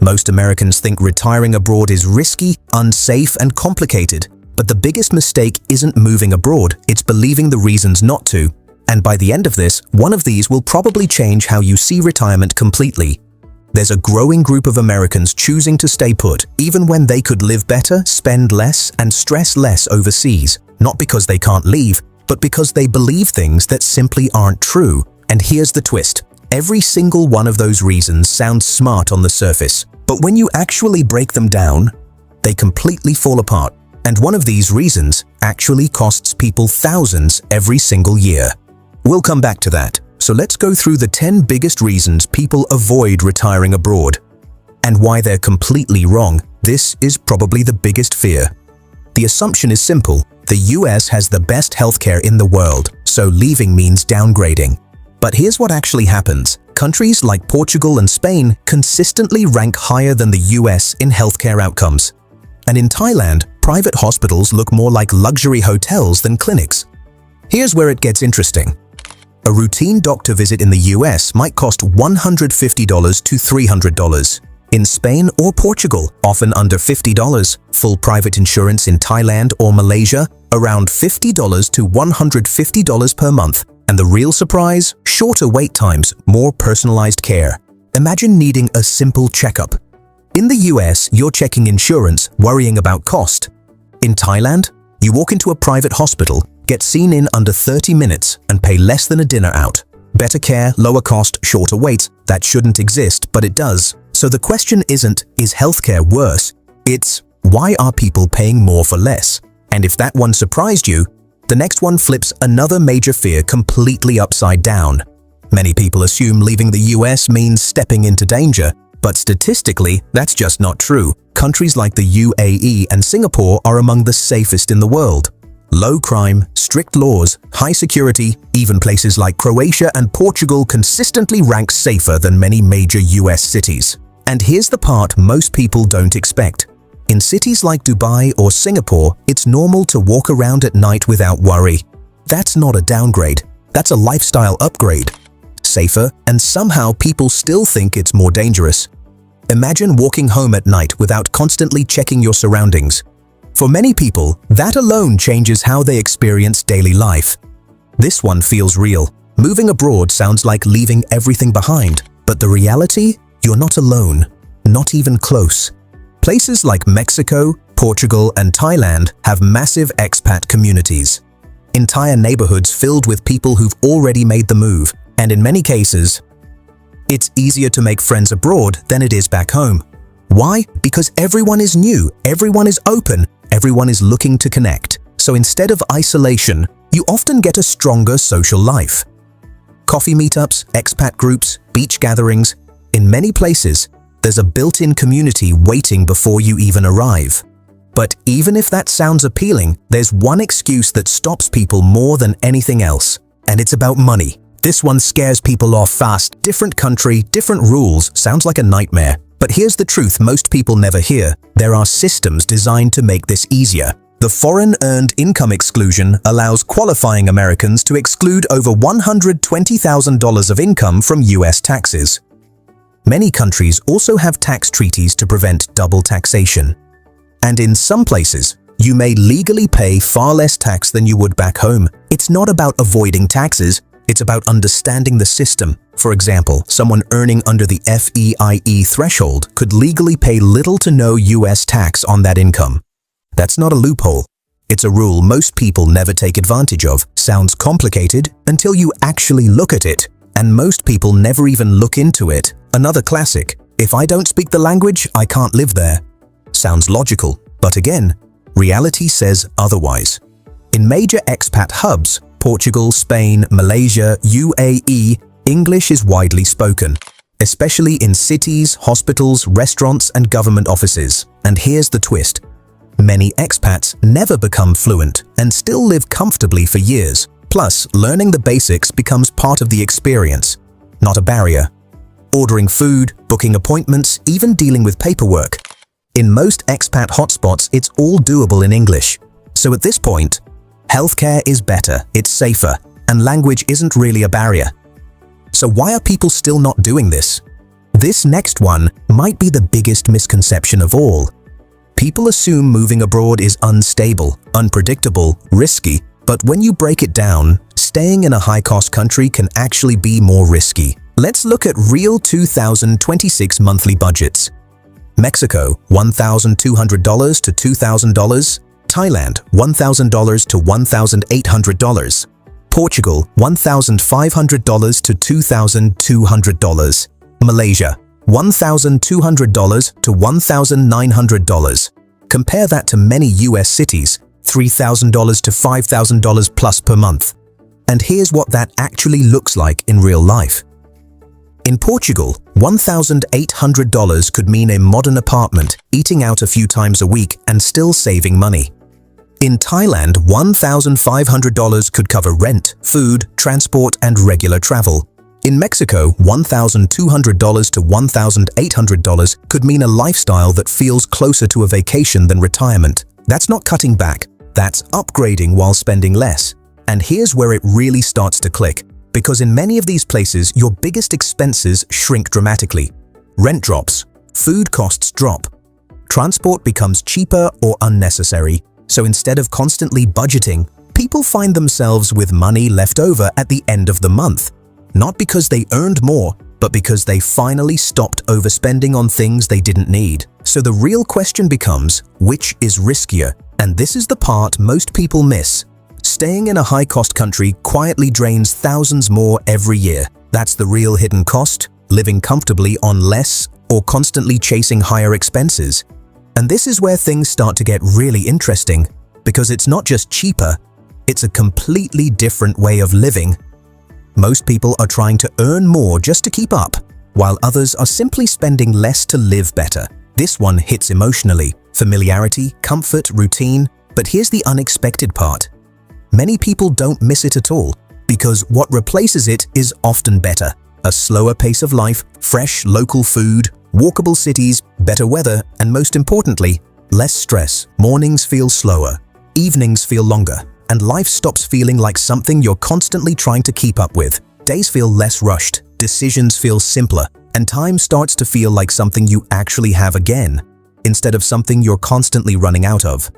Most Americans think retiring abroad is risky, unsafe, and complicated. But the biggest mistake isn't moving abroad, it's believing the reasons not to. And by the end of this, one of these will probably change how you see retirement completely. There's a growing group of Americans choosing to stay put, even when they could live better, spend less, and stress less overseas. Not because they can't leave, but because they believe things that simply aren't true. And here's the twist. Every single one of those reasons sounds smart on the surface, but when you actually break them down, they completely fall apart. And one of these reasons actually costs people thousands every single year. We'll come back to that. So let's go through the 10 biggest reasons people avoid retiring abroad. And why they're completely wrong. This is probably the biggest fear. The assumption is simple. The US has the best healthcare in the world, so leaving means downgrading. But here's what actually happens. Countries like Portugal and Spain consistently rank higher than the US in healthcare outcomes. And in Thailand, private hospitals look more like luxury hotels than clinics. Here's where it gets interesting. A routine doctor visit in the US might cost $150 to $300. In Spain or Portugal, often under $50. Full private insurance in Thailand or Malaysia, around $50 to $150 per month. And the real surprise? Shorter wait times, more personalized care. Imagine needing a simple checkup. In the US, you're checking insurance, worrying about cost. In Thailand, you walk into a private hospital, get seen in under 30 minutes, and pay less than a dinner out. Better care, lower cost, shorter wait. That shouldn't exist, but it does. So the question isn't, is healthcare worse? It's, why are people paying more for less? And if that one surprised you, the next one flips another major fear completely upside down. Many people assume leaving the US means stepping into danger, but statistically, that's just not true. Countries like the UAE and Singapore are among the safest in the world. Low crime, strict laws, high security, even places like Croatia and Portugal consistently rank safer than many major US cities. And here's the part most people don't expect. In cities like Dubai or Singapore, it's normal to walk around at night without worry. That's not a downgrade, that's a lifestyle upgrade. Safer, and somehow people still think it's more dangerous. Imagine walking home at night without constantly checking your surroundings. For many people, that alone changes how they experience daily life. This one feels real. Moving abroad sounds like leaving everything behind, but the reality? You're not alone, not even close. Places like Mexico, Portugal, and Thailand have massive expat communities. Entire neighborhoods filled with people who've already made the move, and in many cases, it's easier to make friends abroad than it is back home. Why? Because everyone is new, everyone is open, everyone is looking to connect. So instead of isolation, you often get a stronger social life. Coffee meetups, expat groups, beach gatherings. In many places, there's a built-in community waiting before you even arrive. But even if that sounds appealing, there's one excuse that stops people more than anything else, and it's about money. This one scares people off fast. Different country, different rules, sounds like a nightmare. But here's the truth most people never hear. There are systems designed to make this easier. The Foreign Earned Income Exclusion allows qualifying Americans to exclude over $120,000 of income from US taxes. Many countries also have tax treaties to prevent double taxation. And in some places, you may legally pay far less tax than you would back home. It's not about avoiding taxes, it's about understanding the system. For example, someone earning under the FEIE threshold could legally pay little to no US tax on that income. That's not a loophole. It's a rule most people never take advantage of. Sounds complicated until you actually look at it. And most people never even look into it. Another classic, if I don't speak the language, I can't live there. Sounds logical, but again, reality says otherwise. In major expat hubs, Portugal, Spain, Malaysia, UAE, English is widely spoken, especially in cities, hospitals, restaurants, and government offices. And here's the twist. Many expats never become fluent and still live comfortably for years. Plus, learning the basics becomes part of the experience, not a barrier. Ordering food, booking appointments, even dealing with paperwork. In most expat hotspots, it's all doable in English. So at this point, healthcare is better, it's safer, and language isn't really a barrier. So why are people still not doing this? This next one might be the biggest misconception of all. People assume moving abroad is unstable, unpredictable, risky, but when you break it down, staying in a high-cost country can actually be more risky. Let's look at real 2026 monthly budgets. Mexico, $1,200 to $2,000. Thailand, $1,000 to $1,800. Portugal, $1,500 to $2,200. Malaysia, $1,200 to $1,900. Compare that to many US cities, $3,000 to $5,000 plus per month. And here's what that actually looks like in real life. In Portugal, $1,800 could mean a modern apartment, eating out a few times a week, and still saving money. In Thailand, $1,500 could cover rent, food, transport, and regular travel. In Mexico, $1,200 to $1,800 could mean a lifestyle that feels closer to a vacation than retirement. That's not cutting back, that's upgrading while spending less. And here's where it really starts to click, because in many of these places, your biggest expenses shrink dramatically. Rent drops, food costs drop, transport becomes cheaper or unnecessary. So instead of constantly budgeting, people find themselves with money left over at the end of the month. Not because they earned more, but because they finally stopped overspending on things they didn't need. So the real question becomes, which is riskier? And this is the part most people miss. Staying in a high-cost country quietly drains thousands more every year. That's the real hidden cost, living comfortably on less or constantly chasing higher expenses. And this is where things start to get really interesting, because it's not just cheaper, it's a completely different way of living. Most people are trying to earn more just to keep up, while others are simply spending less to live better. This one hits emotionally, familiarity, comfort, routine, but here's the unexpected part. Many people don't miss it at all, because what replaces it is often better. A slower pace of life, fresh local food, walkable cities, better weather, and most importantly, less stress. Mornings feel slower, evenings feel longer, and life stops feeling like something you're constantly trying to keep up with. Days feel less rushed, decisions feel simpler, and time starts to feel like something you actually have again, instead of something you're constantly running out of.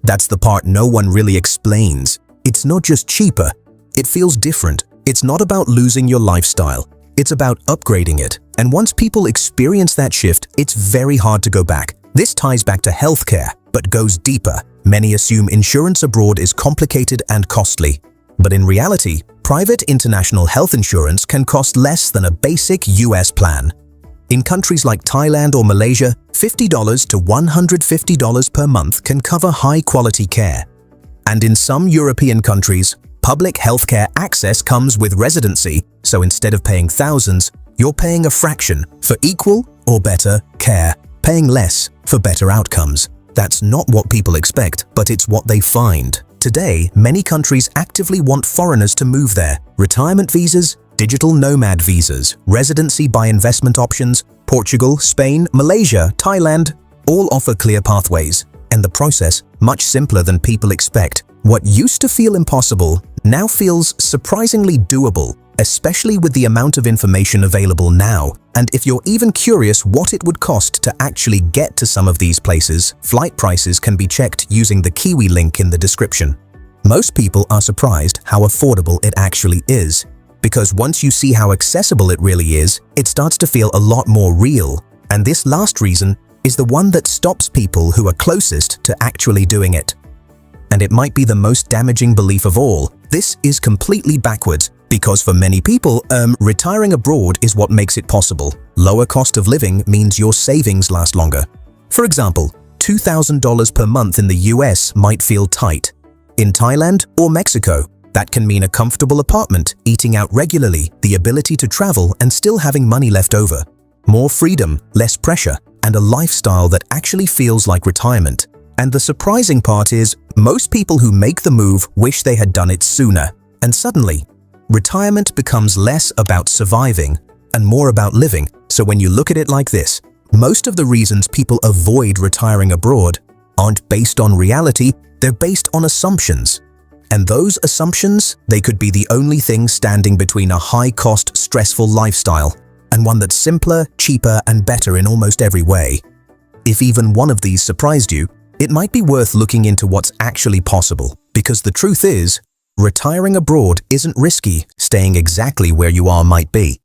That's the part no one really explains. It's not just cheaper, it feels different. It's not about losing your lifestyle, it's about upgrading it. And once people experience that shift, it's very hard to go back. This ties back to healthcare, but goes deeper. Many assume insurance abroad is complicated and costly. But in reality, private international health insurance can cost less than a basic US plan. In countries like Thailand or Malaysia, $50 to $150 per month can cover high-quality care. And in some European countries, public healthcare access comes with residency, so instead of paying thousands, you're paying a fraction for equal or better care, paying less for better outcomes. That's not what people expect, but it's what they find. Today, many countries actively want foreigners to move there. Retirement visas, digital nomad visas, residency by investment options, Portugal, Spain, Malaysia, Thailand, all offer clear pathways. And the process, much simpler than people expect. What used to feel impossible now feels surprisingly doable, especially with the amount of information available now. And if you're even curious what it would cost to actually get to some of these places, flight prices can be checked using the Kiwi link in the description. Most people are surprised how affordable it actually is, because once you see how accessible it really is, it starts to feel a lot more real. And this last reason is the one that stops people who are closest to actually doing it. And it might be the most damaging belief of all. This is completely backwards, because for many people, retiring abroad is what makes it possible. Lower cost of living means your savings last longer. For example, $2,000 per month in the US might feel tight. In Thailand or Mexico, that can mean a comfortable apartment, eating out regularly, the ability to travel and still having money left over. More freedom, less pressure, and a lifestyle that actually feels like retirement. And the surprising part is, most people who make the move wish they had done it sooner. And suddenly, retirement becomes less about surviving and more about living. So when you look at it like this, most of the reasons people avoid retiring abroad aren't based on reality, they're based on assumptions. And those assumptions, they could be the only thing standing between a high-cost, stressful lifestyle and one that's simpler, cheaper, and better in almost every way. If even one of these surprised you, it might be worth looking into what's actually possible, because the truth is, retiring abroad isn't risky, staying exactly where you are might be.